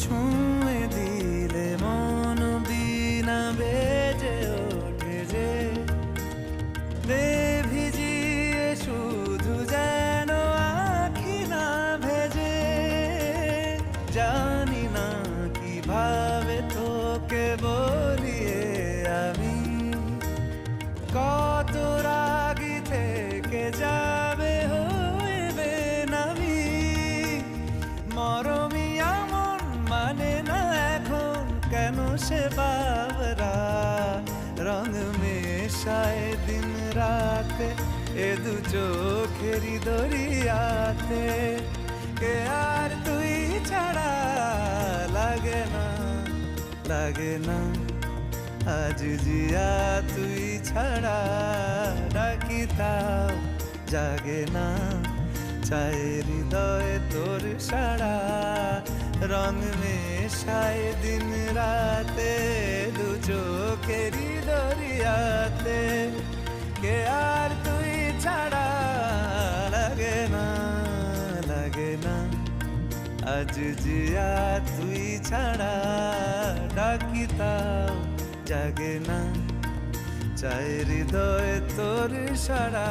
ছুঁয়ে দিলে মন বিনা বেজে ওঠে যে দে ভিজিয়ে শুধু যেন আখি না ভেজে। জানি না কিভাবে তোকে বলিয়ে আমি কত রাগি থেকে যাবে হইবে নামি। মরমি এমন মানে না এখন কেন সে বাবরা রং মেশায় দিন রাতে এ দু চোখেরি দরিয়াতে। কে আর তুই ছাড়া লাগে না লাগে না আজ জিয়া তুই ছাড়া ডাকি তাও জাগে না। চায় হৃদয় তোর সারা রং মেশায় দিন রাতে দু চোখেরি দরিয়াতে। কে আর তুই ছাড়া লাগে না লাগে না আজ জিয়া তুই ছাড়া ডাকি তাও জাগে না। চায় হৃদয় তোর সারা